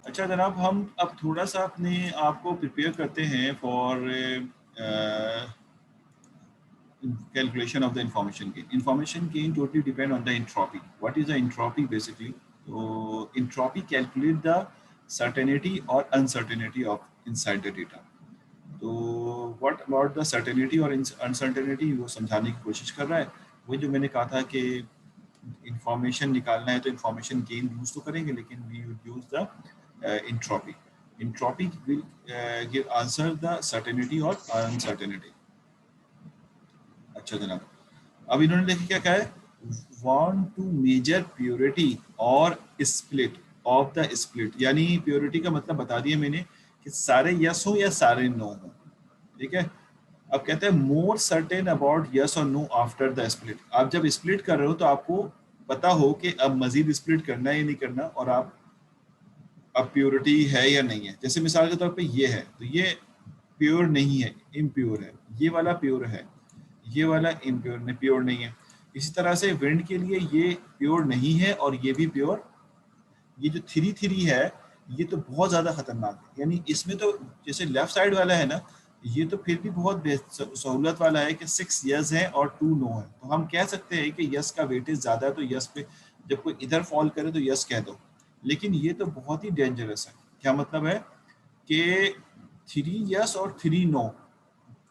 अच्छा जनाब, हम अब थोड़ा सा अपने आप को प्रिपेयर करते हैं for calculation of the information gain. Information gain totally depend on the entropy. What is the entropy basically? So entropy calculate the certainty or uncertainty of inside the data. तो व्हाट अबाउट द सर्टेनिटी और uncertainty वो समझाने की कोशिश कर रहा है। वही जो मैंने कहा था कि इंफॉर्मेशन निकालना है तो इंफॉर्मेशन गेन यूज तो करेंगे, लेकिन we would use the entropy. Entropy will give answer the certainty और अनसर्टेनिटी। अच्छा जनाब, अब इन्होंने देखिए क्या कहा है, वांट टू मेजर प्योरिटी और स्प्लिट ऑफ द स्प्लिट, यानी प्योरिटी का मतलब बता दिया मैंने कि सारे यस हो या सारे नो हो। ठीक है, अब कहते हैं मोर सर्टेन अबाउट यस और नो आफ्टर द स्प्लिट। आप जब स्प्लिट कर रहे हो तो आपको पता हो कि अब मजीद स्प्लिट करना है या नहीं करना, और आप अब प्योरिटी है या नहीं है। जैसे मिसाल के तौर पे ये है तो ये प्योर नहीं है, इम्प्योर है। ये वाला प्योर है, ये वाला इम्प्योर नहीं, प्योर नहीं है। इसी तरह से विंड के लिए ये प्योर नहीं है और ये भी प्योर। ये जो थ्री थ्री है ये तो बहुत ज्यादा खतरनाक है, यानी इसमें तो जैसे लेफ्ट साइड वाला है ना, ये तो फिर भी बहुत सहूलत वाला है कि 6 यस है और 2 नो है। तो हम कह सकते हैं कि यस का वेटेज ज्यादा है, तो यस पे जब कोई इधर फॉल करे तो यस कह दो। लेकिन ये तो बहुत ही डेंजरस है। क्या मतलब है कि 3 यस और 3 नो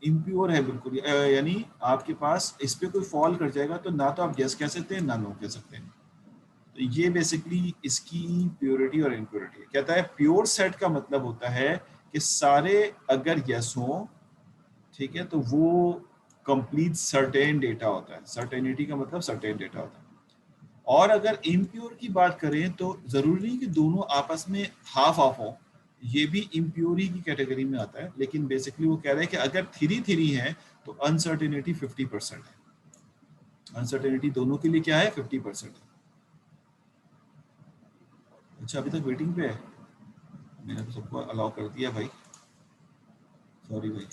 इम्प्योर है बिल्कुल, यानी आपके पास इस पे कोई फॉल कर जाएगा तो ना तो आप यस कह सकते हैं ना नो कह सकते हैं। तो ये बेसिकली इसकी प्योरिटी और इम्प्योरिटी है। कहता है प्योर सेट का मतलब होता है कि सारे अगर यस हो, ठीक है, तो वो कंप्लीट सर्टेन डेटा होता है। सर्टेनिटी का मतलब सर्टेन डेटा होता है। और अगर इम्प्योर की बात करें तो जरूरी नहीं कि दोनों आपस में हाफ हाफ हो, ये भी इम्प्योरी की कैटेगरी में आता है। लेकिन बेसिकली वो कह रहे हैं कि अगर थ्री थ्री है तो अनसर्टेनिटी 50% है। अनसर्टेनिटी दोनों के लिए क्या है, 50% है। अच्छा, अभी तक वेटिंग पे है। मैंने तो सबको अलाउ कर दिया भाई, सॉरी भाई।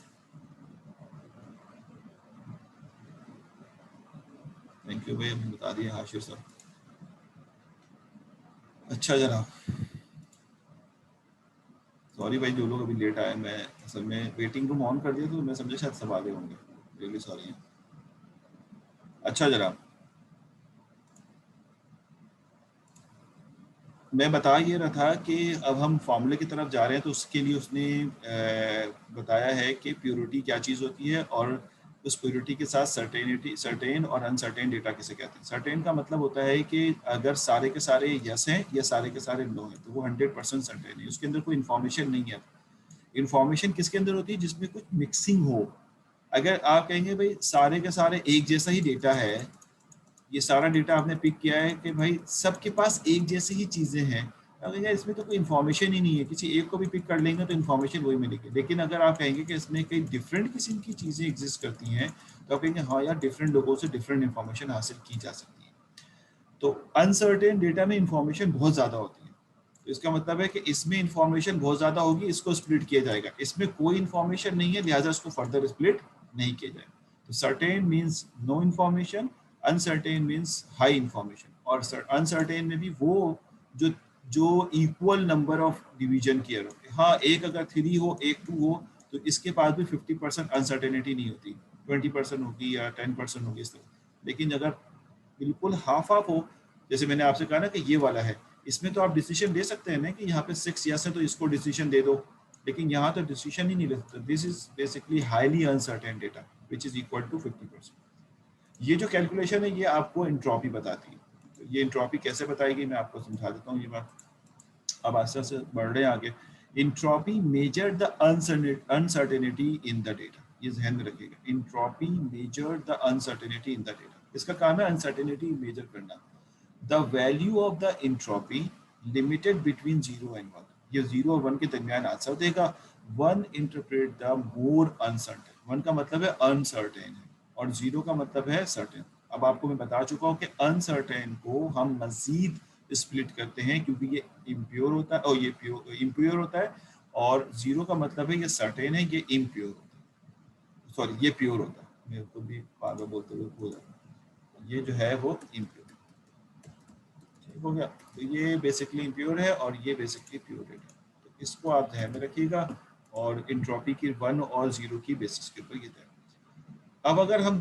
थैंक यू भाई, हमने बता दिया हाशिर साहब। अच्छा जनाब, सॉरी भाई जो लोग अभी लेट आए, मैं असल में वेटिंग रूम ऑन कर दिया तो मैं समझा शायद सब आ गए होंगे। Really sorry. अच्छा जनाब, मैं बता ये रहा था कि अब हम फॉर्मूले की तरफ जा रहे हैं, तो उसके लिए उसने बताया है कि प्योरिटी क्या चीज़ होती है और उस प्योरिटी के साथ सर्टेनिटी, सर्टेन और अनसर्टेन डेटा किसे कहते हैं। सर्टेन का मतलब होता है कि अगर सारे के सारे यस हैं या सारे के सारे नो हैं तो वो 100% सर्टेन है, उसके अंदर कोई इन्फॉर्मेशन नहीं है। इन्फॉर्मेशन किसके अंदर होती है, जिसमें कुछ मिक्सिंग हो। अगर आप कहेंगे भाई सारे के सारे एक जैसा ही डेटा है, ये सारा डेटा आपने पिक किया है कि भाई सबके पास एक जैसी ही चीजें हैं, अगर यार इसमें तो कोई इन्फॉर्मेशन ही नहीं है, किसी एक को भी पिक कर लेंगे तो इन्फॉर्मेशन वही मिलेगी। लेकिन अगर आप कहेंगे कि इसमें कई डिफरेंट किस्म की चीजें एग्जिस्ट करती हैं, तो आप कहेंगे हाँ यार डिफरेंट लोगों से डिफरेंट इन्फॉर्मेशन हासिल की जा सकती है। तो अनसर्टेन डेटा में इंफॉर्मेशन बहुत ज्यादा होती है, तो इसका मतलब है कि इसमें इंफॉर्मेशन बहुत ज्यादा होगी, इसको स्प्लिट किया जाएगा। इसमें कोई इंफॉर्मेशन नहीं है, लिहाजा इसको फर्दर स्प्लिट नहीं किया जाएगा। तो certain means no information, uncertain means high information. और अनसर्टेन में भी वो जो जो इक्वल नंबर ऑफ डिवीजन किए रहते हैं। हाँ, एक अगर 3 हो एक 2 हो तो इसके पास भी 50% अनसर्टेनिटी नहीं होती, 20% होगी या 10% होगी इस तरह। लेकिन अगर बिल्कुल हाफ हाफ हो, जैसे मैंने आपसे कहा ना कि ये वाला है, इसमें तो आप डिसीजन ले सकते हैं ना कि यहाँ पे 6 यस है तो इसको डिसीजन दे दो। लेकिन यहाँ तो डिसीजन ही नहीं ले सकते। This is basically highly uncertain data which is equal to 50%। ये जो कैलकुलेशन है ये आपको इंट्रॉपी बताती है। तो ये इंट्रॉपी कैसे बताएगी मैं आपको समझा देता हूँ ये बात। अब आस्ते से बढ़ रहे हैं आगे। Entropy measure the uncertainty in the data, ये ध्यान में रखिएगा। Entropy measure the uncertainty in the data, इसका काम है अनसर्टेनिटी मेजर करना। The value of the entropy limited between 0 and 1, ये 0 और 1 के दरमियान आंसर देगा। 1 इंटरप्रेट द मोर अनसर्टेन, 1 का मतलब है अनसर्टेन है और 0 का मतलब है सर्टेन। अब आपको मैं बता चुका हूँ कि अनसर्टेन को हम मजीद स्प्लिट करते हैं क्योंकि ये इम्प्योर होता है और ये प्योर इम्प्योर होता है, और 0 का मतलब है ये सर्टेन है, ये इम्प्योर होता है, सॉरी ये प्योर होता है। मेरे को भी बार बार बोलते हुए भूल जाता है। ये जो है वो इम्प्योर। हो गया। तो ये बेसिकली इम्प्योर है और ये बेसिकली प्योर है, तो इसको आप ध्यान में रखिएगा और इंट्रॉपी की 1 और 0 की बेसिस के ऊपर ये तय। अब अगर हम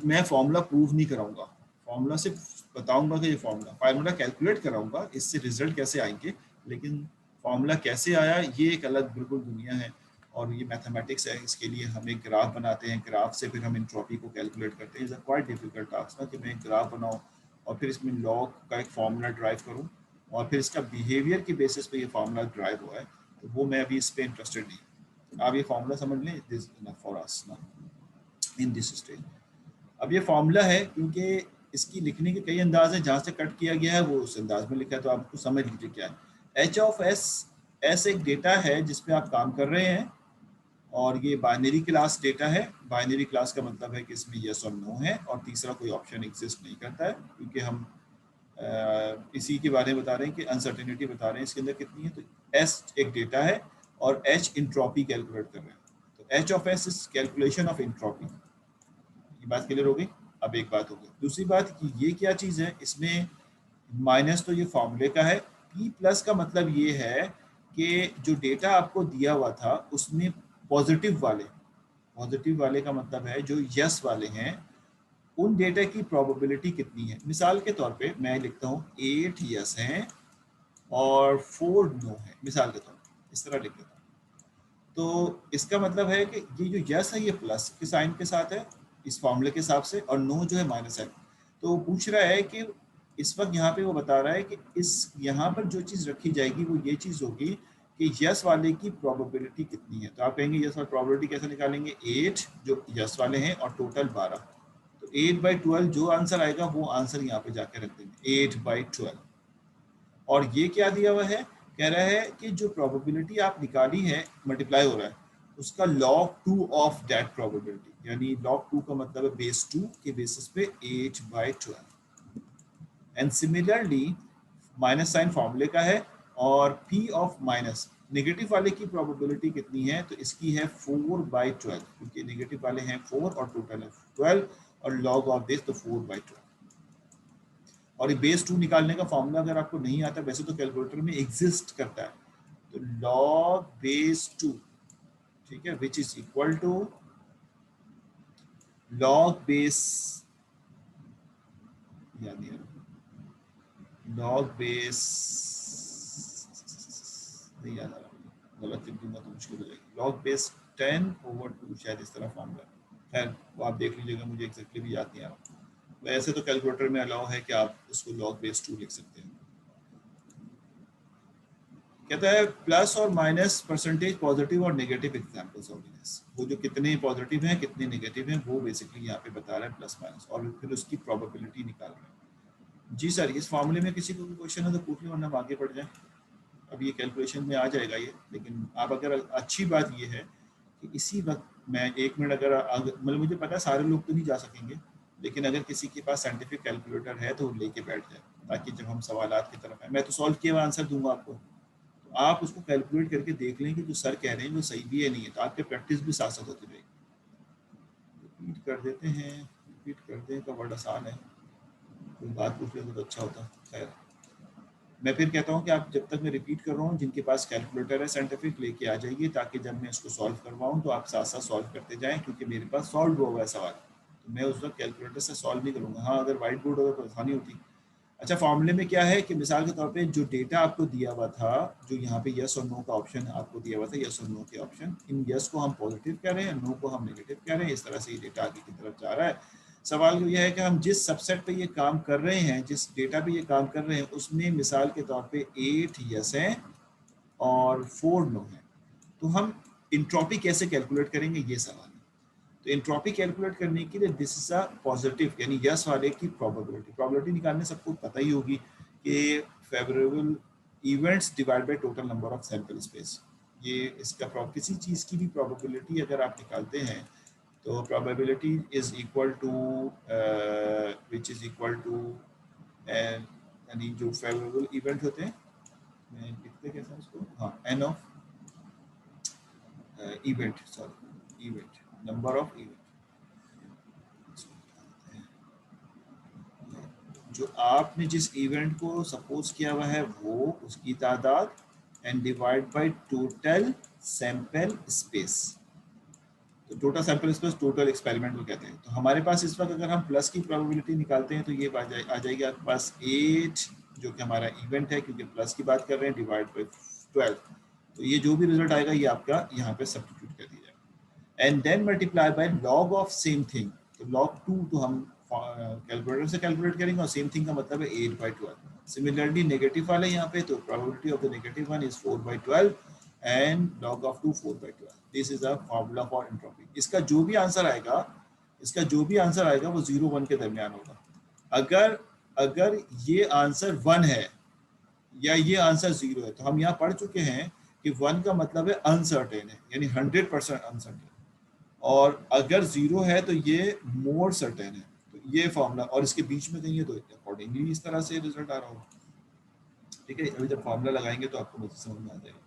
मैं फार्मूला प्रूव नहीं कराऊंगा, फार्मूला सिर्फ बताऊंगा कि ये फार्मूला कैलकुलेट कराऊंगा, इससे रिजल्ट कैसे आएंगे, लेकिन फार्मूला कैसे आया ये एक अलग बिल्कुल दुनिया है और ये मैथमेटिक्स है। इसके लिए हम एक ग्राफ बनाते हैं, ग्राफ से फिर हम इंट्रॉपी को कैलकुलेट करते हैं। Is a quite difficult task ना कि मैं एक ग्राफ बनाऊँ और फिर इसमें लॉग का एक फार्मूला ड्राइव करूँ और फिर इसका बिहेवियर की बेसिस पे ये फार्मूला ड्राइव हुआ है, तो वो मैं अभी इस पर इंटरेस्टेड नहीं। आप ये फार्मूला समझ लें, दिस इनफ फॉर अस ना इन दिस स्टेज। अब ये फॉर्मूला है क्योंकि इसकी लिखने के कई अंदाज हैं, जहाँ से कट किया गया है वो उस अंदाज में लिखा है, तो आपको समझ लीजिए क्या है। एच ऑफ एस, एस एक डेटा है जिसपे आप काम कर रहे हैं और ये बाइनरी क्लास डेटा है। बाइनरी क्लास का मतलब है कि इसमें यस और नो है और तीसरा कोई ऑप्शन एग्जिस्ट नहीं करता है, क्योंकि हम इसी के बारे में बता रहे हैं कि अनसर्टेनिटी बता रहे हैं इसके अंदर कितनी है। तो एस एक डेटा है और एच इंट्रॉपी कैलकुलेट कर रहे हैं, तो H of S is calculation of entropy. ये बात क्लियर हो गई। अब एक बात हो गई, दूसरी बात कि ये क्या चीज़ है, इसमें माइनस तो ये फॉर्मूले का है, पी प्लस का मतलब ये है कि जो डेटा आपको दिया हुआ था उसमें पॉजिटिव वाले का मतलब है जो यस वाले हैं उन डेटा की प्रोबेबिलिटी कितनी है। मिसाल के तौर पे मैं लिखता हूँ 8 यस हैं और 4 नो है, मिसाल के तौर पे इस तरह लिख देता हूँ। तो इसका मतलब है कि ये जो यस है ये प्लस के साइन के साथ है इस फॉर्मूले के हिसाब से, और नो जो है माइनस है। तो वो पूछ रहा है कि इस वक्त यहाँ पे वो बता रहा है कि इस यहाँ पर जो चीज़ रखी जाएगी वो ये चीज़ होगी कि यस वाले की प्रोबेबिलिटी कितनी है। तो आप कहेंगे यस वाली प्रोबेबिलिटी कैसे निकालेंगे, 8 जो यस वाले हैं और टोटल 12, तो 8/12 जो आंसर आएगा वो आंसर यहाँ पे जाके रख देंगे 8/12। और ये क्या दिया हुआ है, कह रहा है कि जो प्रोबेबिलिटी आप निकाली है मल्टीप्लाई हो रहा है उसका log 2 ऑफ दैट प्रोबेबिलिटी, यानी log 2 का मतलब है बेस 2 के बेसिस पे 8/12। एंड सिमिलरली माइनस साइन फॉर्मूले का है और p ऑफ माइनस नेगेटिव वाले की प्रोबेबिलिटी कितनी है, तो इसकी है 4/12, क्योंकि नेगेटिव वाले हैं 4 और टोटल है 12 और log ऑफ दिस तो 4/12। और ये बेस 2 निकालने का फॉर्मूला अगर आपको नहीं आता, वैसे तो कैलकुलेटर में एग्जिस्ट करता है, तो log बेस 2, ठीक है, which is equal to log base, याद नहीं log बेस, नहीं याद आ रहा, गलत लिख दूंगा तो मुश्किल हो जाएगी। log बेस 10/2 शायद इस तरह फॉर्मूला, खैर वो आप देख लीजिएगा, मुझे एग्जैक्टली भी याद नहीं आ रहा। वैसे तो कैलकुलेटर में अलाउ है कि आप उसको log बेस 2 लिख सकते हैं। कहता है प्लस और माइनस परसेंटेज पॉजिटिव और नेगेटिव एग्जांपल्स ऑफ दिस, वो जो कितने पॉजिटिव हैं कितने नेगेटिव हैं वो बेसिकली यहाँ पे बता रहा है प्लस माइनस, और फिर उसकी प्रोबेबिलिटी निकाल रहा है। जी सर, इस मामले में किसी को भी क्वेश्चन है तो पूछ लो वरना हम आगे बढ़ जाए। अब ये कैलकुलेशन में आ जाएगा ये, लेकिन आप अगर अच्छी बात ये है कि इसी वक्त मैं 1 मिनट मतलब मुझे पता है सारे लोग तो नहीं जा सकेंगे, लेकिन अगर किसी के पास साइंटिफिक कैलकुलेटर है तो वो लेके बैठ जाए, ताकि जब हम सवालात की तरफ आए, मैं तो सॉल्व किया हुआ आंसर दूंगा आपको, तो आप उसको कैलकुलेट करके देख लें कि जो सर कह रहे हैं वो सही भी है नहीं है, तो आपके प्रैक्टिस भी साथ साथ होती रहेगी। रिपीट कर देते हैं, रिपीट कर दें का वर्ड आसान है, कोई बात पूछ लेते तो अच्छा होता। खैर मैं फिर कहता हूँ कि आप जब तक मैं रिपीट कर रहा हूँ, जिनके पास कैलकुलेटर है साइंटिफिक लेके आ जाइए, ताकि जब मैं इसको सॉल्व करवाऊँ तो आप साथ साथ सॉल्व करते जाएं, क्योंकि मेरे पास सॉल्व हुआ है सवाल, तो मैं उस वक्त कैलकुलेटर से सॉल्व नहीं करूँगा। हाँ अगर वाइट बोर्ड होगा तो आसानी होती। अच्छा, फॉर्मूले में क्या है कि मिसाल के तौर पे जो डेटा आपको दिया हुआ था, जो यहाँ पे यस और नो का ऑप्शन आपको दिया हुआ था, यस और नो के ऑप्शन, इन यस को हम पॉजिटिव कह रहे हैं, नो को हम नेगेटिव कह रहे हैं, इस तरह से ये डेटा आगे की तरफ जा रहा है। सवाल यह है कि हम जिस सबसेट पे ये काम कर रहे हैं, जिस डेटा पे ये काम कर रहे हैं, उसमें मिसाल के तौर पे 8 यस हैं और 4 नो हैं, तो हम इंट्रॉपी कैसे कैलकुलेट करेंगे, ये सवाल है। तो एंट्रोपी कैलकुलेट करने के लिए दिस इज अ पॉजिटिव, यानी यस वाले की प्रोबेबिलिटी निकालने सबको पता ही होगी कि favourable events divide by total number of sample space. ये इसका किसी चीज़ की भी प्रोबेबिलिटी अगर आप निकालते हैं तो probability is equal to which is equal to, यानी जो फेवरेबल इवेंट होते हैं, मैं लिखते कैसे हैं उसको, हाँ N of event, sorry event, number of event, जो आपने जिस इवेंट को सपोज किया हुआ है वो उसकी तादाद and divide by total sample space. तो total sample space total experiment को कहते हैं। तो हमारे पास इस वक्त अगर हम प्लस की प्रोबेबिलिटी निकालते हैं तो ये आ जाएगी आपके पास 8 जो कि हमारा इवेंट है, क्योंकि प्लस की बात कर रहे हैं, डिवाइड बाय 12। तो ये जो भी रिजल्ट आएगा ये आपका यहाँ पे सब्स्टिट्यूट कर दिया जाएगा and then multiply by log of same thing. तो लॉग 2 तो हम कैलकुलेटर से कैलकुलेट करेंगे और सेम थिंग का मतलब है 8/12। सिमिलरली नेगेटिव वाले यहाँ पे, तो probability of the negative one is 4/12 and log of 2 4/12। This is a formula for entropy. इसका जो भी आंसर आएगा वो 0 1 के दरमियान होगा। अगर अगर ये आंसर 1 है या ये आंसर 0 है तो हम यहाँ पढ़ चुके हैं कि 1 का मतलब है अनसर्टेन है, यानी 100% अनसर्टेन, और अगर 0 है तो ये मोर सर्टेन है। तो ये फॉर्मूला, और इसके बीच में कहीं है तो अकॉर्डिंगली इस तरह से रिजल्ट आ रहा होगा। ठीक है, अभी जब फॉर्मूला लगाएंगे तो आपको मज़ीद समझ में आ जाएगा।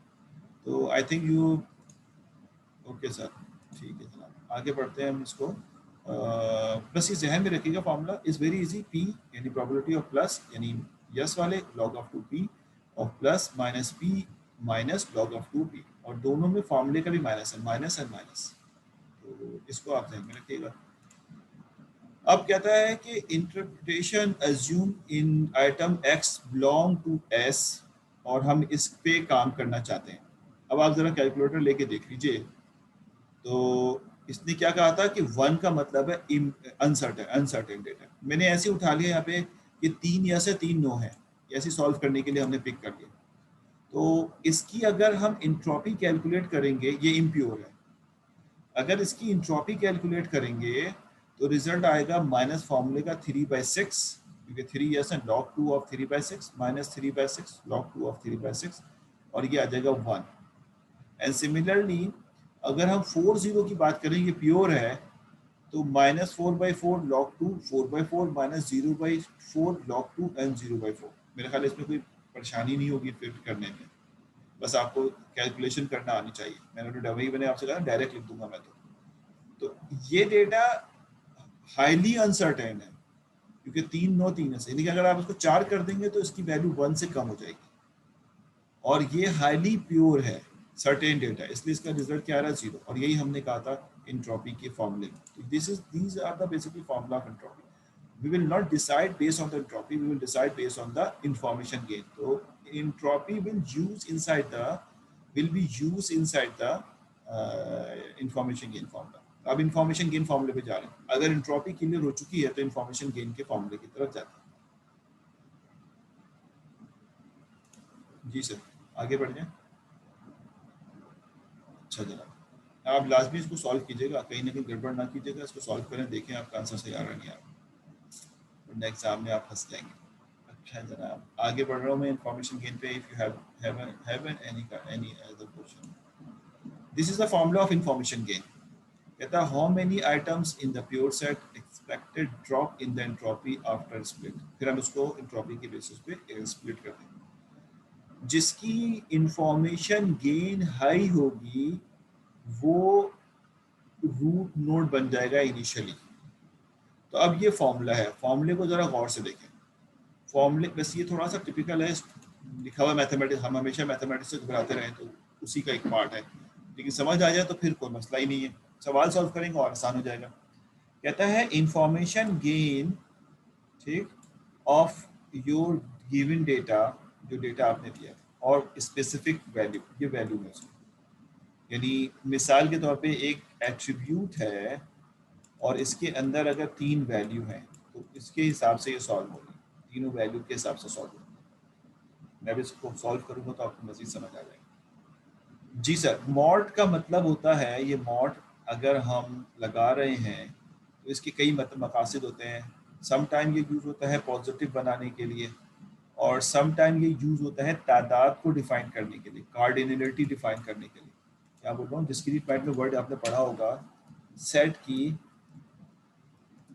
तो I think you okay sir, ठीक है जनाब, आगे बढ़ते हैं हम इसको। बस ये जहन में रखिएगा, formula is very easy. P यानी प्रोबेबिलिटी ऑफ प्लस यानी यस वाले log of 2p of plus minus p minus log of 2p, और दोनों में फॉर्मूले का भी माइनस है, माइनस एंड माइनस। तो इसको आप ध्यान में रखिएगा। अब कहता है कि interpretation assume in item x belong to s, और हम इस पे काम करना चाहते हैं। अब आप जरा कैलकुलेटर लेके देख लीजिए। तो इसने क्या कहा था कि 1 का मतलब है अनसर्टेन डेटा। मैंने ऐसे उठा लिया यहाँ पे कि 3 यस है 3 नो है, ऐसे सॉल्व करने के लिए हमने पिक कर लिया। तो इसकी अगर हम इंट्रॉपी कैलकुलेट करेंगे, ये इम्प्योर है, अगर इसकी इंट्रॉपी कैलकुलेट करेंगे तो रिजल्ट आएगा माइनस फॉर्मूले का 3/6, क्योंकि 3 यस है, log 2 of 3/6 minus 3/6 log 2 of 3/6, और ये आ जाएगा 1। एंड सिमिलरली अगर हम 4 की बात करें, ये प्योर है, तो minus 4/4 log 2 4/4 minus 0/4 log 2 and 0/4। मेरे ख्याल इसमें कोई परेशानी नहीं होगी फिर करने में, बस आपको कैलकुलेशन करना आनी चाहिए। मैंने तो वही मैंने आपसे कहा डायरेक्ट लिख दूंगा मैं। तो ये डेटा हाईली अनसर्टेन है, क्योंकि 3 9 3 है, यानी कि अगर आप इसको 4 कर देंगे तो इसकी वैल्यू 1 से कम हो जाएगी, और ये हाईली प्योर है, सर्टेन डेटा, इसलिए इसका रिजल्ट क्या आ रहा है 0। और यही हमने कहा था एंट्रोपी के फॉर्मूले में। तो these are the basically formula of entropy. we will not decide based on the entropy, we will decide based on the information gain. So entropy will be used inside the information gain formula. अब information gain formula पे जा रहे हैं। अगर entropy clear हो चुकी है तो information gain के फॉर्मूले की तरफ जाते हैं। जी सर, आगे बढ़ जाए। अच्छा जनाब, आप लाजमी इसको सॉल्व कीजिएगा, कहीं ना कहीं गड़बड़ ना कीजिएगा, इसको सॉल्व करें, देखें आपका आंसर सही आ रहा नहीं आ रहा, वरना एग्जाम में आप फंस जाएंगे। अच्छा जनाब, आगे बढ़ रहा हूँ मैं इंफॉर्मेशन गेन पे। If you have any other question, this is the formula of information gain. कहता है how many items in the pure set expected drop in the entropy after split. फिर हम उसको एंट्रोपी के बेसिस पे split कर देंगे। जिसकी इंफॉर्मेशन गेन हाई होगी वो रूट नोड बन जाएगा इनिशियली। तो अब ये फॉर्मूला है, फॉर्मूले को जरा गौर से देखें। फॉर्मूले बस ये थोड़ा सा टिपिकल है, लिखा हुआ मैथमेटिक्स, हम हमेशा मैथमेटिक्स से घबराते रहे तो उसी का एक पार्ट है, लेकिन समझ आ जाए तो फिर कोई मसला ही नहीं है, सवाल सॉल्व करेंगे और आसान हो जाएगा। कहता है इंफॉर्मेशन गेन, ठीक, ऑफ योर गिवन डेटा, जो डेटा आपने दिया, और स्पेसिफिक वैल्यू, ये वैल्यू है उसकी। यानी मिसाल के तौर पे एक एट्रीब्यूट है और इसके अंदर अगर 3 वैल्यू हैं तो इसके हिसाब से ये सॉल्व होगी, तीनों वैल्यू के हिसाब से सॉल्व होगी। मैं भी इसको सॉल्व करूंगा तो आपको मजीद समझ आ जाएगा। जी सर, मॉड का मतलब होता है, ये मॉड अगर हम लगा रहे हैं तो इसके कई मकासद होते हैं। सम टाइम ये यूज़ होता है पॉजिटिव बनाने के लिए, और सम टाइम ये यूज़ होता है तादाद को डिफाइन करने के लिए, कार्डिनलिटी डिफाइन करने के लिए। क्या बोल रहा हूँ, डिस्क्रीट टाइप में वर्ड आपने पढ़ा होगा, सेट की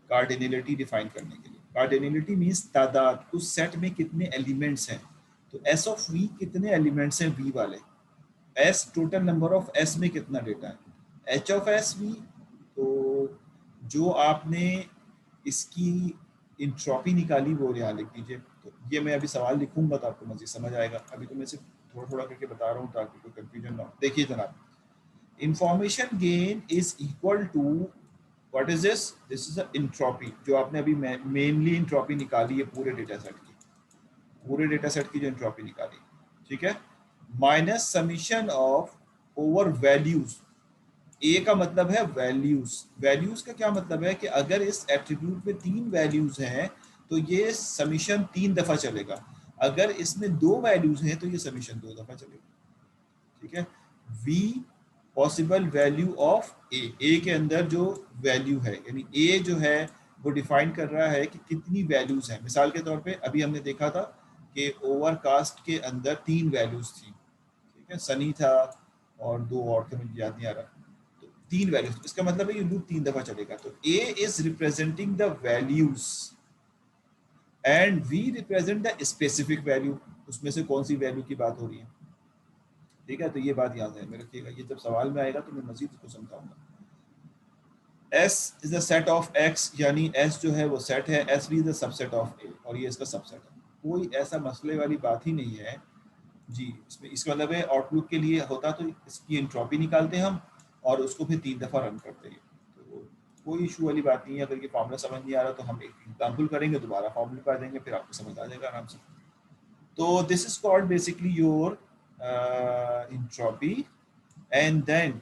कार्डिनलिटी डिफाइन करने के लिए। कार्डिनलिटी मींस तादाद, उस सेट में कितने एलिमेंट्स हैं। तो एस ऑफ वी कितने एलिमेंट्स हैं वी वाले, S total number of S में कितना डेटा है, एच ऑफ एस वी। तो जो आपने इसकी इंट्रॉपी निकाली वो यहाँ लिख दीजिए। तो ये मैं अभी सवाल लिखूंगा तो आपको मज़ीद समझ आएगा, अभी तो मैं सिर्फ थोड़ा थोड़ा करके बता रहा हूँ ताकि कोई कंफ्यूजन ना हो। देखिए जनाब, information gain is equal to what is this, this is entropy, जो आपने अभी मेनली इंट्रॉपी निकाली है पूरे डेटा सेट की, पूरे डेटा सेट की जो इंट्रॉपी निकाली, ठीक है, minus summation of over values. A का मतलब है वैल्यूज, वैल्यूज का क्या मतलब है कि अगर इस एट्रीब्यूट में 3 वैल्यूज हैं तो ये समीशन 3 दफा चलेगा, अगर इसमें 2 वैल्यूज हैं तो ये समीशन 2 दफा चलेगा, ठीक है। वी पॉसिबल वैल्यू ऑफ ए के अंदर जो वैल्यू है, यानी ए जो है वो डिफाइन कर रहा है कि कितनी वैल्यूज हैं। मिसाल के तौर पे अभी हमने देखा था कि ओवरकास्ट के अंदर 3 वैल्यूज थी, ठीक है, सनी था और 2 और थे, मुझे याद नहीं आ रहा, तो 3 वैल्यूज, इसका मतलब है ये लूप 3 दफा चलेगा। तो A is representing the values and we represent the specific value, उसमें से कौन सी वैल्यू की बात हो रही है, ठीक है। तो ये बात याद है में रखिएगा, ये जब सवाल में आएगा तो मैं मजीद इसको समझाऊंगा। S is the set of X, यानी S जो है वो सेट है, S भी is the subset of A और ये इसका सबसेट है, कोई ऐसा मसले वाली बात ही नहीं है जी। इसमें इसका मतलब है आउटलुक के लिए होता तो इसकी एंट्रोपी निकालते हैं हम और उसको फिर 3 दफा रन करते हैं, तो कोई इशू वाली बात नहीं है। अगर ये फॉर्मूला समझ नहीं आ रहा तो हम एक एग्जाम्पल करेंगे, दोबारा फॉर्मूला कर देंगे, फिर आपको समझ आ जाएगा आराम से। तो this is called basically your entropy and then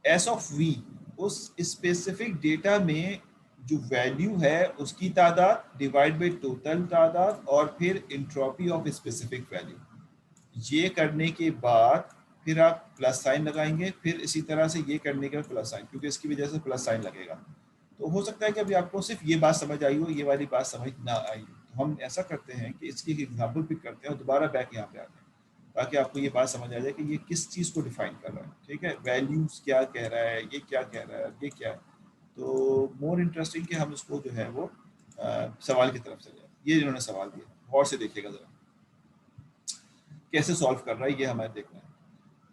S of V, उस स्पेसिफिक डेटा में जो वैल्यू है उसकी तादाद डिवाइड बाई टोटल तादाद और फिर एंट्रोपी ऑफ स्पेसिफिक वैल्यू। ये करने के बाद फिर आप प्लस साइन लगाएंगे, फिर इसी तरह से ये करने के बाद प्लस साइन, क्योंकि इसकी वजह से प्लस साइन लगेगा। तो हो सकता है कि अभी आपको सिर्फ ये बात समझ आई हो, ये वाली बात समझ ना आई हो। तो हम ऐसा करते हैं कि इसकी एक एग्जाम्पल पिक करते हैं और दोबारा बैक यहाँ पे आते हैं ताकि आपको ये बात समझ आ जाए कि ये किस चीज़ को डिफाइन कर रहा है, ठीक है। वैल्यूज क्या कह रहा है, ये क्या कह रहा है, ये क्या है। तो मोर इंटरेस्टिंग कि हम इसको जो है वो सवाल की तरफ चले। ये इन्होंने सवाल दिया, गौर से देखिएगा जरा कैसे सॉल्व कर रहा है, ये हमें देखना है।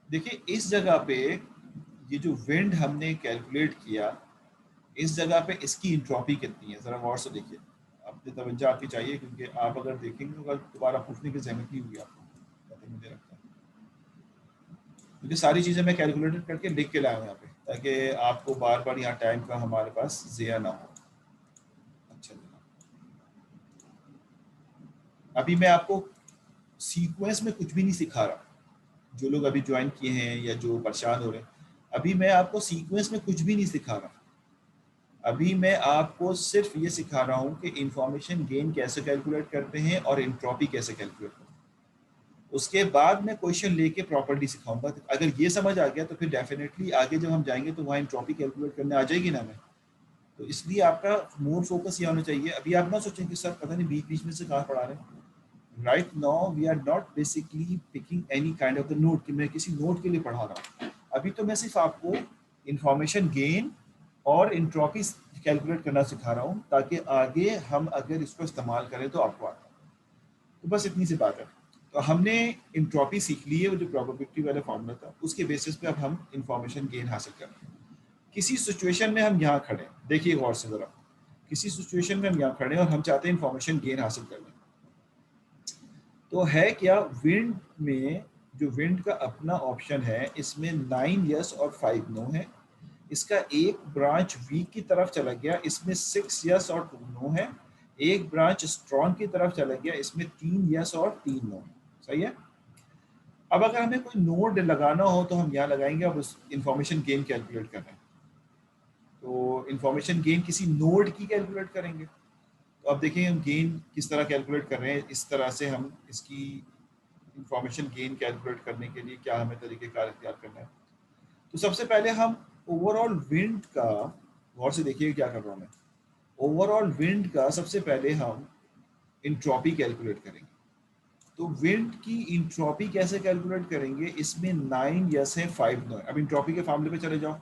देखिए इस जगह पे ये जो विंड हमने कैलकुलेट किया, इस जगह पे इसकी इंट्रॉपी कितनी है, जरा गौर से देखिए, आपकी तवज्जो आपकी चाहिए, क्योंकि आप अगर देखेंगे तो दोबारा पूछने की जहमत नहीं होगी आपको, मुझे लगता है। क्योंकि सारी चीज़ें मैं कैलकुलेटेड करके लिख के लाया हूँ यहाँ पे, ताकि आपको बार बार यहाँ टाइम का हमारे पास ज़िया ना हो। अच्छा अभी मैं आपको सीक्वेंस में कुछ भी नहीं सिखा रहा, जो लोग अभी ज्वाइन किए हैं या जो परेशान हो रहे हैं, अभी मैं आपको सीक्वेंस में कुछ भी नहीं सिखा रहा। अभी मैं आपको सिर्फ ये सिखा रहा हूँ कि इंफॉर्मेशन गेन कैसे कैलकुलेट करते हैं और एंट्रोपी कैसे कैलकुलेट करते हैं। उसके बाद मैं क्वेश्चन लेके प्रॉपर्टी सिखाऊंगा। तो अगर ये समझ आ गया तो फिर डेफिनेटली आगे जब हम जाएंगे तो वहाँ एंट्रोपी कैलकुलेट करने आ जाएगी ना मैं। तो इसलिए आपका मोर फोकस ये होना चाहिए। अभी आप ना सोचें कि सर पता नहीं बीच बीच में से कहाँ पढ़ा रहे हैं। Right now we are not basically picking any kind of the note कि मैं किसी नोट के लिए पढ़ा रहा हूँ। अभी तो मैं सिर्फ आपको इंफॉर्मेशन गेन और एंट्रोपी कैलकुलेट करना सिखा रहा हूँ ताकि आगे हम अगर इसको इस्तेमाल करें तो आपको आता है। तो बस इतनी सी बात है। तो हमने एंट्रोपी सीख ली है, वो जो प्रोबेबिलिटी वाला फॉर्मूला था उसके बेसिस पे अब हम इंफॉर्मेशन गेन हासिल कर रहे हैं। किसी सिचुएशन में हम यहाँ खड़े हैं, देखिए गौर से जरा, किसी सिचुएशन में हम यहाँ खड़े हैं और हम चाहते हैं इंफॉर्मेशन गेन हासिल करना। तो है क्या, विंड में जो विंड का अपना ऑप्शन है इसमें 9 यस और 5 नो है। इसका एक ब्रांच वीक की तरफ चला गया, इसमें 6 यस और 2 नो है। एक ब्रांच स्ट्रॉन्ग की तरफ चला गया, इसमें 3 यस और 3 नो। सही है। अब अगर हमें कोई नोड लगाना हो तो हम यहाँ लगाएंगे। अब उस इंफॉर्मेशन गेन कैलकुलेट करना है तो इंफॉर्मेशन गेन किसी नोड की कैलकुलेट करेंगे। तो अब देखें हम गेन किस तरह कैलकुलेट कर रहे हैं। इस तरह से हम इसकी इंफॉर्मेशन गेन कैलकुलेट करने के लिए क्या हमें तरीक़ेकार इख्तियार करना है। तो सबसे पहले हम ओवरऑल विंड का, गौर से देखिए क्या कर रहा हूँ मैं, ओवरऑल विंड का सबसे पहले हम इंट्रॉपी कैलकुलेट करेंगे। तो विंड की इंट्रॉपी कैसे कैलकुलेट करेंगे, इसमें 9 यस है 5 नो है। अब इंट्रॉपी के फार्मूले पे चले जाओ।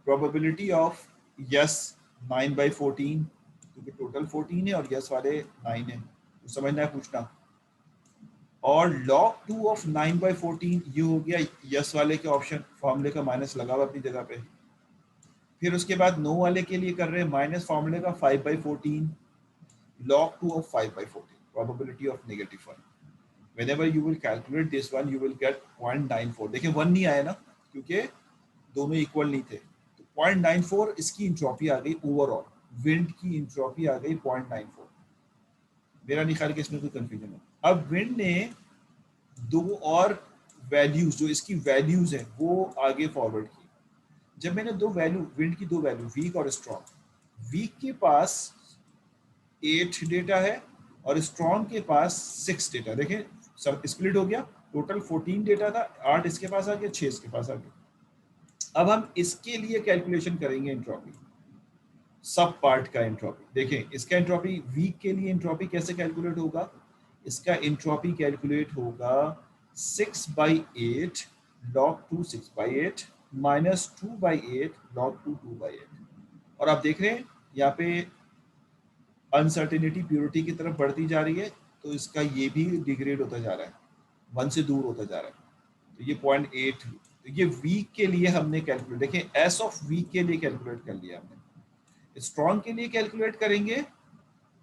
प्रोबेबिलिटी ऑफ यस 9/14, क्योंकि टोटल 14 है और यस वाले 9 है, तो समझना है पूछना। और log 2 ऑफ 9/14 ये हो गया यस वाले के ऑप्शन, फॉर्मूले का माइनस लगा हुआ अपनी जगह पे। फिर उसके बाद नो वाले के लिए कर रहे हैं माइनस फॉर्मूले का 5/14 log 2 of 5/14 probability of negative 1. Whenever you will calculate this one you will get 0.94. देखिए 1 नहीं आया ना क्योंकि दोनों इक्वल नहीं थे, तो 0.94 इसकी इंट्रोपी आ गई ओवरऑल, विंड की इंट्रोपी आ गई 0.94। मेरा नहीं ख्याल कि इसमें कोई कंफ्यूजन है। अब विंड ने दो और वैल्यूज जो इसकी वैल्यूज हैं वो आगे फॉरवर्ड की। जब मैंने दो वैल्यू विंड की दो वैल्यू वीक और स्ट्रॉन्ग, वीक के पास 8 डेटा है और स्ट्रॉन्ग के पास 6 डेटा। देखें सब स्प्लिट हो गया, टोटल 14 डेटा था, 8 इसके पास आ गया, 6 इसके पास आ गया। अब हम इसके लिए कैलकुलेशन करेंगे एंट्रोपी, सब पार्ट का एंट्रोपी। देखें इसका एंट्रोपी वीक के लिए एंट्रोपी कैसे कैलकुलेट होगा, इसका एंट्रोपी कैलकुलेट होगा 6/8 log 2 6/8 माइनस 2/8 log 2 2/8। और आप देख रहे हैं यहाँ पे अनसर्टेनिटी प्योरिटी की तरफ बढ़ती जा रही है, तो इसका ये भी डिग्रेड होता जा रहा है, 1 से दूर होता जा रहा है। तो ये 0.8, तो ये वीक के लिए हमने कैलकुलेट, देखें एस ऑफ वीक के लिए कैलकुलेट कर लिया हमने। स्ट्रॉन्ग के लिए कैलकुलेट करेंगे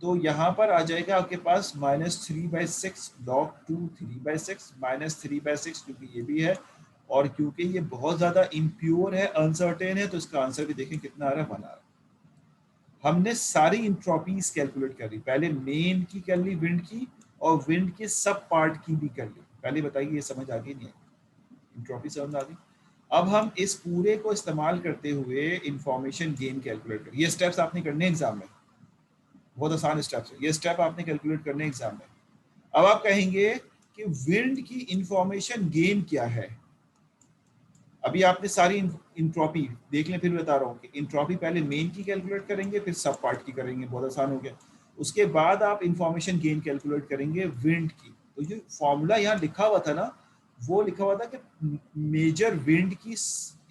तो यहाँ पर आ जाएगा आपके पास -3/6 log 2 3/6 -3/6, क्योंकि ये भी है और क्योंकि ये बहुत ज्यादा इम्प्योर है, अनसर्टेन है, तो इसका आंसर भी देखें कितना आ रहा है, 1 आ रहा है। हमने सारी इंट्रोपीज कैलकुलेट कर ली, पहले मेन की कर ली विंड की और विंड के सब पार्ट की भी कर ली। पहले बताइए ये समझ आ गई नहीं आई, इंट्रोपी समझ आ गई। अब हम इस पूरे को इस्तेमाल करते हुए इंफॉर्मेशन गेन कैलकुलेट कर, ये स्टेप्स आपने करने एग्जाम में, बहुत आसान स्टेप्स है, ये स्टेप आपने कैलकुलेट करने एग्जाम में। अब आप कहेंगे कि विंड की इंफॉर्मेशन गेन क्या है। अभी आपने सारी इंट्रोपी देख लें, फिर बता रहा हूँ कि इंट्रोपी पहले मेन की कैलकुलेट करेंगे, फिर सब पार्ट की करेंगे, बहुत आसान हो गया। उसके बाद आप इंफॉर्मेशन गेन कैलकुलेट करेंगे विंड की। तो जो फॉर्मूला यहाँ लिखा हुआ था ना, वो लिखा हुआ था कि मेजर विंड की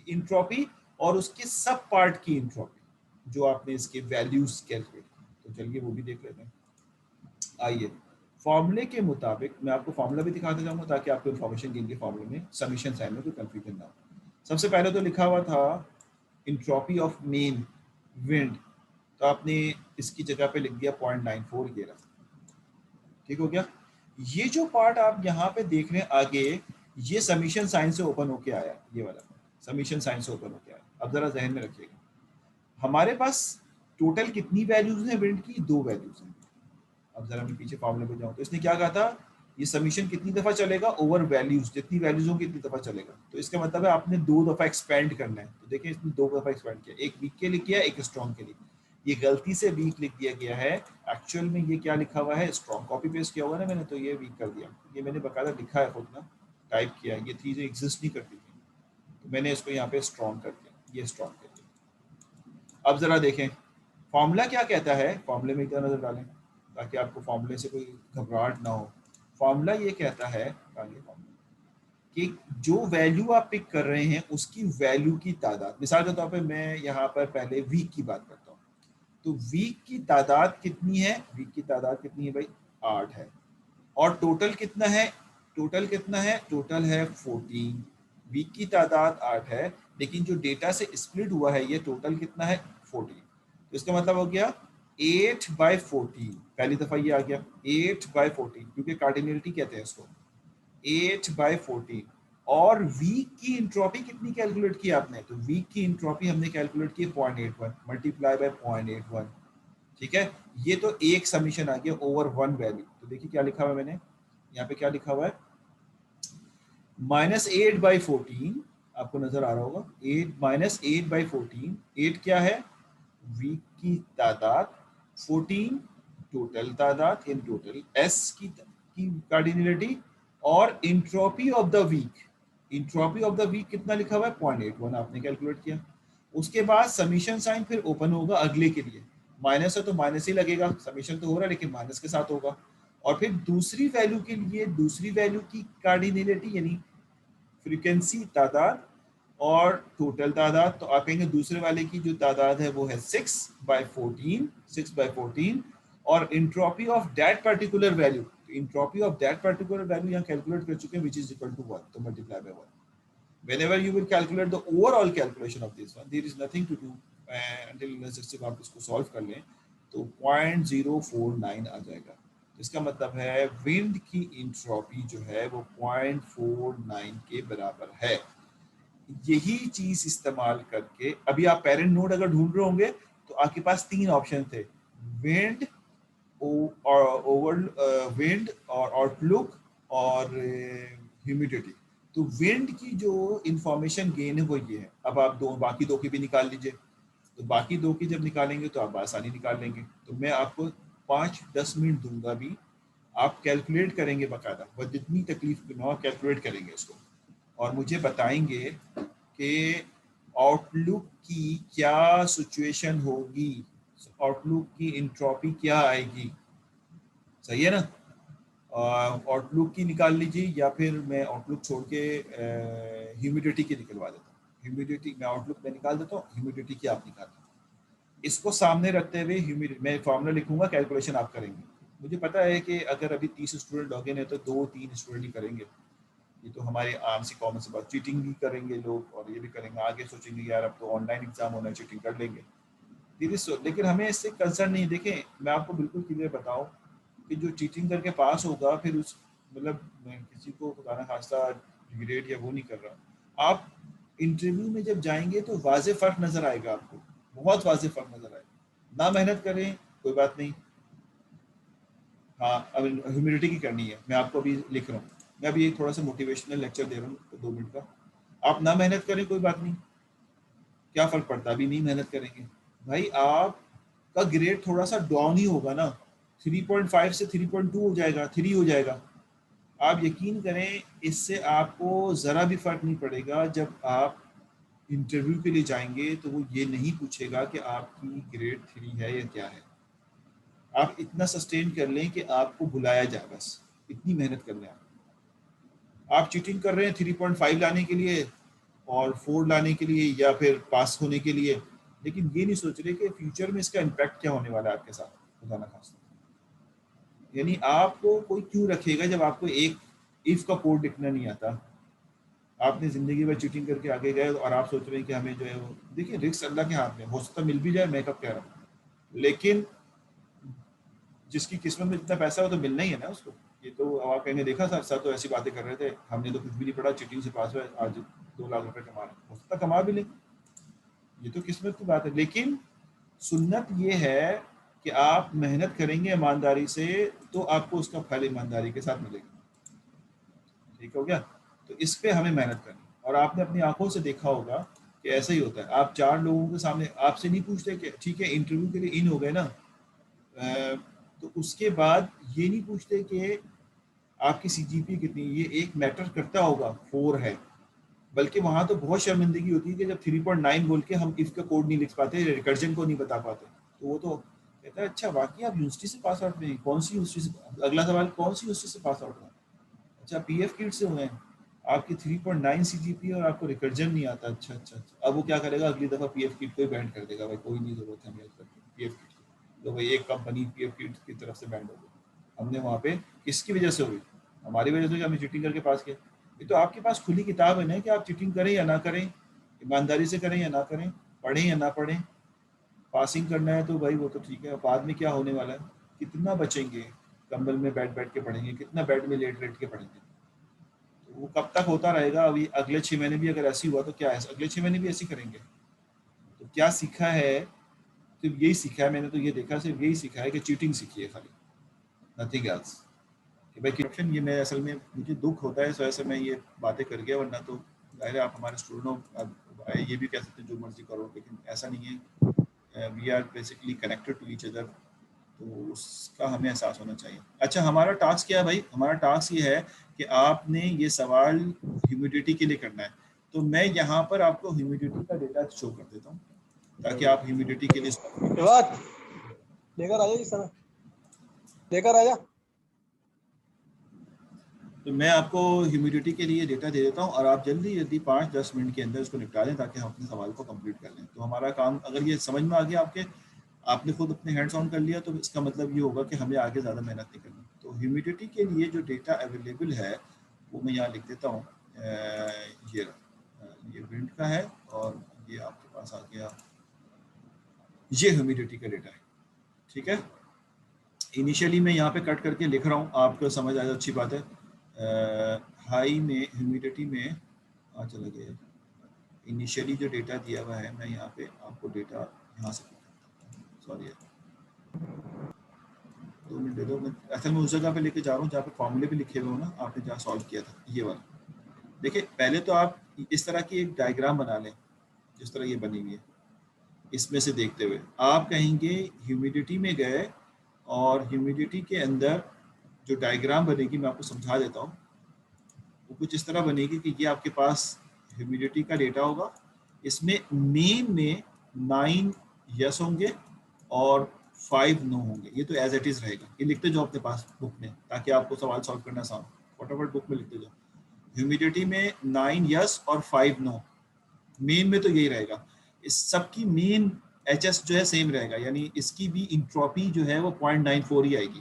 इंट्रोपी और उसके सब पार्ट की इंट्रोपी, जो आपने इसके वैल्यूज कैलकुलेट की। तो चलिए वो भी देख लेते हैं। आइए, फॉर्मूले के मुताबिक मैं आपको फॉर्मूला भी दिखाता जाऊंगा ताकि आपको इंफॉर्मेशन गेन के फॉर्मूले में समीशन साइन में कोई कंफ्यूजन ना हो। सबसे पहले तो लिखा हुआ था इंट्रोपी ऑफ मेन विंड, तो आपने इसकी जगह पे लिख दिया 0.94, ये रहा, ठीक हो गया। ये जो पार्ट आप यहाँ पे देख रहे हैं आगे, ये समीशन साइन से ओपन होके आया, ये वाला समीशन साइन से ओपन होके आया। अब जरा जहन में रखिएगा, हमारे पास टोटल कितनी वैल्यूज हैं विंड की, 2 वैल्यूज हैं। अब जरा मैं पीछे फॉर्मूले पे जाऊँ तो इसने क्या कहा था, ये समीशन कितनी दफा चलेगा, ओवर वैल्यूज, जितनी वैल्यूज होंगी इतनी दफा चलेगा। तो इसका मतलब है आपने 2 दफा एक्सपेंड करना है। तो देखिए इसने 2 दफा एक्सपेंड किया, एक वीक के लिए किया, एक स्ट्रॉन्ग के लिए। ये गलती से वीक लिख दिया गया है, एक्चुअल में ये क्या लिखा हुआ है, स्ट्रॉन्ग। कॉपी पेस्ट किया हुआ ना मैंने, तो ये वीक कर दिया। ये मैंने बकायदा लिखा है खुद ना, टाइप किया है, ये चीजें एग्जिस्ट नहीं करती थी, तो मैंने इसको यहाँ पे स्ट्रॉन्ग कर दिया, ये स्ट्रॉन्ग कर दिया। अब जरा देखें फॉर्मूला क्या कहता है, फॉर्मूले में क्या नजर डालें ताकि आपको फॉर्मूले से कोई घबराहट ना हो। फॉर्मूला ये कहता है कि जो वैल्यू आप पिक कर रहे हैं उसकी वैल्यू की तादाद, मिसाल के तौर पे मैं यहाँ पर पहले वीक की बात करता हूँ, तो वीक की तादाद कितनी है, वीक की तादाद कितनी है भाई, 8 है। और टोटल कितना है, टोटल कितना है, टोटल है 14। वीक की तादाद 8 है, लेकिन जो डेटा से स्प्लिट हुआ है ये टोटल कितना है, 14। तो इसका मतलब हो गया 8/14, पहली दफा ये आ गया 8/14, क्योंकि कार्डिनलिटी कहते हैं इसको, 8/14। और वीक की इंट्रोपी कितनी कैलकुलेट की आपने, तो वीक की इंट्रोपी हमने कैलकुलेट की 0.81 मल्टीप्लाई बाय 0.81, ठीक है। ये तो एक समीशन आ गया ओवर 1 वैल्यू। तो देखिए क्या लिखा हुआ है मैंने यहाँ पे, क्या लिखा हुआ है, -8/14, आपको नजर आ रहा होगा, 8 8 क्या है, वीक की तादाद, 14 टोटल तादाद, इन टोटल एस की कार्डिनलिटी, और entropy of the weak, entropy of the weak कितना लिखा हुआ है, 0.81 आपने कैलकुलेट किया। उसके बाद समीशन साइन फिर ओपन होगा अगले के लिए, माइनस है तो माइनस ही लगेगा, समीशन तो हो रहा है लेकिन माइनस के साथ होगा। और फिर दूसरी वैल्यू के लिए दूसरी वैल्यू की कार्डिनलिटी यानी फ्रीक्वेंसी तादाद और टोटल तादाद, तो आप कहेंगे दूसरे वाले की जो तादाद है वो है 6/14, और entropy of that particular value, entropy of that particular value यहाँ कैलकुलेट कर चुके हैं, विच इज इक्वल टू 1, तो multiply by 1। Whenever you will calculate the overall calculation of this one, there is nothing to do, until जब आप इसको solve कर लें तो 0.049 आ जाएगा। इसका मतलब है विंड की इंट्रोपी जो है वो 0.49 के बराबर है। यही चीज इस्तेमाल करके अभी आप पेरेंट नोड अगर ढूंढ रहे होंगे तो आपके पास 3 ऑप्शन थे, विंड ओवर विंड और आउटलुक और ह्यूमिडिटी। तो विंड की जो इंफॉर्मेशन गेन है वो ये है। अब आप बाकी दो की भी निकाल लीजिए। तो बाकी दो की जब निकालेंगे तो आप आसानी निकाल लेंगे। तो मैं आपको 5-10 मिनट दूंगा भी, आप कैलकुलेट करेंगे बाकायदा, वह जितनी तकलीफ भी ना हो कैलकुलेट करेंगे इसको और मुझे बताएंगे कि आउटलुक की क्या सिचुएशन होगी, आउटलुक की इंट्रोपी क्या आएगी। सही है ना? आउटलुक की निकाल लीजिए या फिर मैं आउटलुक छोड़ के ह्यूमिडिटी की निकलवा देता हूँ। ह्यूमिडिटी मैं आउटलुक में निकाल देता हूँ, ह्यूमिडिटी की आप निकाल दें। इसको सामने रखते हुए ह्यूमिडिटी मैं फॉर्मूला लिखूंगा, कैलकुलेशन आप करेंगे। मुझे पता है कि अगर अभी 30 स्टूडेंट लॉगिन है तो 2-3 स्टूडेंट ही करेंगे। ये तो हमारे आम सी कॉमन सी बात, चीटिंग भी करेंगे लोग और ये भी करेंगे, आगे सोचेंगे यार अब तो ऑनलाइन एग्जाम होना है, चीटिंग कर लेंगे। लेकिन हमें इससे कंसर्न नहीं। देखें मैं आपको बिल्कुल क्लियर बताऊं कि जो चीटिंग करके पास होगा फिर उस मतलब मैं किसी को खुदा ना खास्ता डिग्रेड या वो नहीं कर रहा, आप इंटरव्यू में जब जाएंगे तो वाजे फर्क नजर आएगा आपको, बहुत वाजे फर्क नजर आएगा। ना मेहनत करें कोई बात नहीं। हाँ अब ह्यूमिडिटी की करनी है, मैं आपको अभी लिख रहा हूँ, मैं अभी एक थोड़ा सा मोटिवेशनल लेक्चर दे रहा हूँ 2 मिनट का। आप ना मेहनत करें कोई बात नहीं, क्या फर्क पड़ता, अभी नहीं मेहनत करेंगे भाई आपका ग्रेड थोड़ा सा डाउन ही होगा ना, 3.5 से 3.2 हो जाएगा, 3 हो जाएगा। आप यकीन करें इससे आपको ज़रा भी फर्क नहीं पड़ेगा। जब आप इंटरव्यू के लिए जाएंगे तो वो ये नहीं पूछेगा कि आपकी ग्रेड 3 है या क्या है। आप इतना सस्टेन कर लें कि आपको बुलाया जाए, बस इतनी मेहनत कर लें। आप चीटिंग कर रहे हैं 3.5 लाने के लिए और 4 लाने के लिए या फिर पास होने के लिए, लेकिन ये नहीं सोच रहे कि फ्यूचर में इसका इम्पैक्ट क्या होने वाला है आपके साथ, खुदा ना खास्ता। यानी आपको कोई क्यों रखेगा जब आपको एक इफ का कोड लिखना नहीं आता। आपने जिंदगी में चीटिंग करके आगे गए और आप सोच रहे हैं कि हमें जो है वो, देखिए रिस्क अल्लाह के हाथ में, हो सकता मिल भी जाए, मैं कब कह रहा हूँ, लेकिन जिसकी किस्मत में इतना पैसा हो तो मिलना ही है ना उसको। ये तो अब आप कहेंगे देखा सर तो ऐसी बातें कर रहे थे, हमने तो कुछ भी नहीं पढ़ा, चीटिंग से पास हुआ, आज 2 लाख रुपए कमा रहे, हो सकता कमा भी लें, ये तो किस्मत की बात है। लेकिन सुन्नत ये है कि आप मेहनत करेंगे ईमानदारी से तो आपको उसका फल ईमानदारी के साथ मिलेगा। ठीक हो गया? तो इस पे हमें मेहनत करनी। और आपने अपनी आंखों से देखा होगा कि ऐसा ही होता है। आप 4 लोगों के सामने आपसे नहीं पूछते कि ठीक है इंटरव्यू के लिए इन हो गए ना, तो उसके बाद ये नहीं पूछते कि आपकी सीजीपी कितनी, ये एक मैटर करता होगा 4 है, बल्कि वहां तो बहुत शर्मिंदगी होती है कि जब 3.9 बोल के हम इफ का कोड नहीं लिख पाते, रिकर्जन को नहीं बता पाते, तो वो तो कहता है अच्छा वाकई आप यूनिवर्सिटी से पास आउट नहीं, कौन सी यूनिवर्सिटी से, अगला सवाल कौन सी यूनिवर्सिटी से पास आउट हुआ, अच्छा पीएफ किट से हुए हैं, आपकी 3.9 सीजीपी और आपको रिकर्जन नहीं आता, अच्छा अच्छा अच्छा। अब वो क्या करेगा, अगली दफा पीएफ किट को ही बैंड कर देगा, भाई कोई नहीं जरूरत है हमें पीएफ किट की, तो भाई एक कंपनी पीएफ किट की तरफ से बैंड हो गई। हमने वहाँ पे किसकी वजह से हुई, हमारी वजह से, हमने चीटिंग करके पास किया। ये तो आपके पास खुली किताब है ना कि आप चीटिंग करें या ना करें, ईमानदारी से करें या ना करें, पढ़ें या ना पढ़ें, पासिंग करना है तो भाई वो तो ठीक है, बाद में क्या होने वाला है, कितना बचेंगे, कंबल में बैठ बैठ के पढ़ेंगे, कितना बेड में लेट लेट के पढ़ेंगे, तो वो कब तक होता रहेगा। अभी अगले 6 महीने भी अगर ऐसी हुआ तो क्या है, अगले 6 महीने भी ऐसी करेंगे। तो क्या सीखा है, सिर्फ यही सीखा है मैंने, तो ये देखा सिर्फ यही सीखा है कि चीटिंग सीखी है खाली, नथिंग एल्स। कि भाई करप्शन, ये मैं असल में मुझे दुख होता है इस वजह से मैं ये बातें कर गया, वरना तो जाहिर है आप हमारे स्टूडेंट हो, अब ये भी कह सकते हैं जो मर्जी करो, लेकिन ऐसा नहीं है। We are basically connected to each other, तो उसका हमें एहसास होना चाहिए। अच्छा हमारा टास्क क्या है भाई, हमारा टास्क ये है कि आपने ये सवाल ह्यूमिडिटी के लिए करना है। तो मैं यहाँ पर आपको ह्यूमिडिटी का डेटा शो कर देता हूँ ताकि आप ह्यूमिडिटी के लिए सॉल्व कर बात लेकर आ जा इस समय, लेकर आ जा। तो मैं आपको ह्यूमिडिटी के लिए डेटा दे देता हूँ और आप जल्दी जल्दी 5-10 मिनट के अंदर इसको निपटा दें ताकि हम अपने सवाल को कंप्लीट कर लें। तो हमारा काम अगर ये समझ में आ गया आपके, आपने खुद अपने हैंड्स ऑन कर लिया, तो इसका मतलब ये होगा कि हमें आगे ज़्यादा मेहनत नहीं करनी। तो ह्यूमिडिटी के लिए जो डेटा अवेलेबल है वो मैं यहाँ लिख देता हूँ। ये विंड का है और ये आपके पास आ गया ये ह्यूमिडिटी का डेटा है, ठीक है। इनिशियली मैं यहाँ पे कट करके लिख रहा हूँ, आपको समझ आया, अच्छी बात है। हाई में ह्यूमिडिटी में चला गया, इनिशियली जो डेटा दिया हुआ है, मैं यहाँ पे आपको डेटा यहाँ से, सॉरी 2 मिनट दे दो, मैं असल में उस जगह पे लेके जा रहा हूँ जहाँ पे फॉर्मूले भी लिखे हुए हो ना, आपने जहाँ सॉल्व किया था ये वाला। देखिए पहले तो आप इस तरह की एक डायग्राम बना लें जिस तरह ये बनी हुई है, इसमें से देखते हुए आप कहेंगे ह्यूमिडिटी में गए, और ह्यूमिडिटी के अंदर जो डायग्राम बनेगी मैं आपको समझा देता हूँ, वो कुछ इस तरह बनेगी कि ये आपके पास ह्यूमिडिटी का डेटा होगा, इसमें मेन में 9 यस होंगे और 5 नो होंगे। ये तो एज इट इज रहेगा, ये लिखते जाओ अपने पास बुक में ताकि आपको सवाल सॉल्व करना आसान, फटाफट बुक में लिखते जाओ। ह्यूमिडिटी में 9 यस और 5 नो, मेन में तो यही रहेगा। इस सबकी मेन एच एस जो है सेम रहेगा, यानी इसकी भी इंट्रोपी जो है वो 0.94 ही आएगी,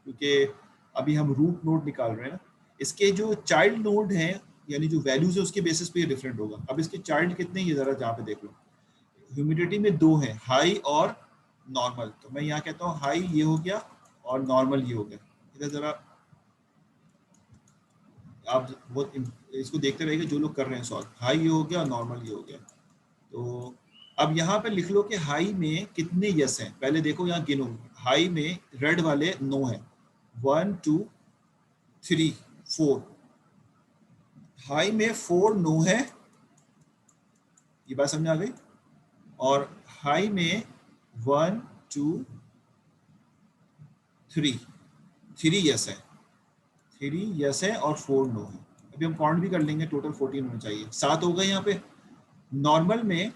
क्योंकि अभी हम रूट नोड निकाल रहे हैं ना। इसके जो चाइल्ड नोड हैं, यानी जो वैल्यूज है उसके बेसिस पे ये डिफरेंट होगा। अब इसके चाइल्ड कितने, ये जरा जहाँ पे देख लो, ह्यूमिडिटी में 2 है, हाई और नॉर्मल। तो मैं यहाँ कहता हूँ हाई ये हो गया और नॉर्मल ये हो गया। इधर जरा आप बहुत इसको देखते रहिए जो लोग कर रहे हैं सॉल्व। हाई ये हो गया और नॉर्मल ये हो गया। तो अब यहाँ पे लिख लो कि हाई में कितने यस हैं, पहले देखो यहाँ गिनो। हाई में रेड वाले नो है, 1 2 3 4, हाई में 4 नो है, ये बात समझ आ गई। और हाई में 1 2 3 यस है, 3 यस है और 4 नो है। अभी हम काउंट भी कर लेंगे, टोटल 14 होना चाहिए, 7 हो गए यहाँ पे। नॉर्मल में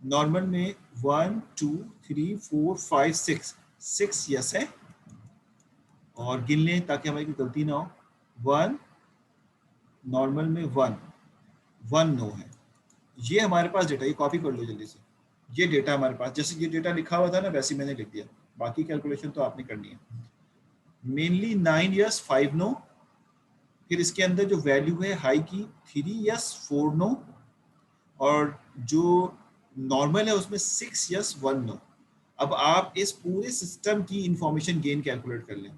1 2 3 4 5 6 यस है, और गिन लें ताकि हमारी कोई गलती ना हो। 1 नॉर्मल में 1 नो है। ये हमारे पास डेटा, ये कॉपी कर लो जल्दी से। ये डेटा हमारे पास, जैसे ये डेटा लिखा हुआ था ना वैसे मैंने लिख दिया, बाकी कैलकुलेशन तो आपने करनी है। मेनली 9 यस 5 नो, फिर इसके अंदर जो वैल्यू है हाई की 3 यस 4 नो, और जो नॉर्मल है उसमें 6 यस 1 नो। अब आप इस पूरे सिस्टम की इंफॉर्मेशन गेन कैलकुलेट कर लें,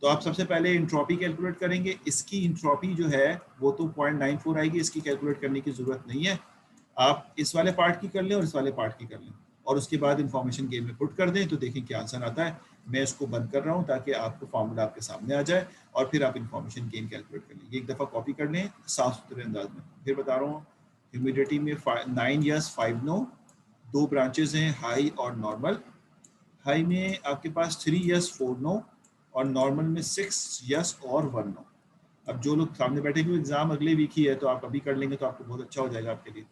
तो आप सबसे पहले इंट्रॉपी कैलकुलेट करेंगे। इसकी इंट्रॉपी जो है वो तो 0.94 आएगी, इसकी कैलकुलेट करने की जरूरत नहीं है। आप इस वाले पार्ट की कर लें और इस वाले पार्ट की कर लें, और उसके बाद इंफॉर्मेशन गेन में पुट कर दें, तो देखें क्या आंसर आता है। मैं इसको बंद कर रहा हूँ ताकि आपको फॉर्मूला आपके सामने आ जाए, और फिर आप इंफॉर्मेशन गेन कैलकुलेट कर लें। एक दफ़ा कॉपी कर लें साफ सुथरे अंदाज में। फिर बता रहा हूँ, ह्यूमिडिटी में 9 यस 5 नो, 2 ब्रांचेज हैं हाई और नॉर्मल। हाई में आपके पास 3 यस 4 नो, और नॉर्मल में 6 यस और 1 नो। अब जो लोग सामने बैठे हुए एग्जाम अगले वीक ही है, तो आप अभी कर लेंगे तो आपको बहुत अच्छा हो जाएगा आपके लिए।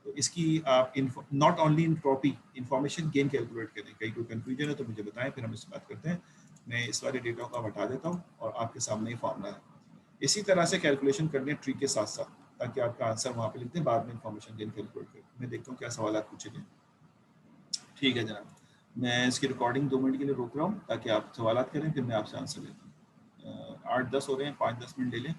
तो इसकी आप not only entropy, information gain calculate करें। कहीं कोई कंफ्यूजन है तो मुझे बताएं, फिर हम इस बात करते हैं। मैं इस वाले डेटा को हटा देता हूँ और आपके सामने ही फॉर्मूला है। इसी तरह से कैलकुलेशन कर लें ट्री के साथ साथ, ताकि आपका आंसर वहाँ पे लिख दें, बाद में इंफॉर्मेशन गेन कैलकुलेट करें। मैं देखता हूँ क्या सवाल पूछे गए। ठीक है जनाब, मैं इसकी रिकॉर्डिंग 2 मिनट के लिए रोक रहा हूँ ताकि आप सवाल करें, फिर मैं आपसे आंसर लेता हूँ। 8-10 हो रहे हैं, 5-10 मिनट ले लें।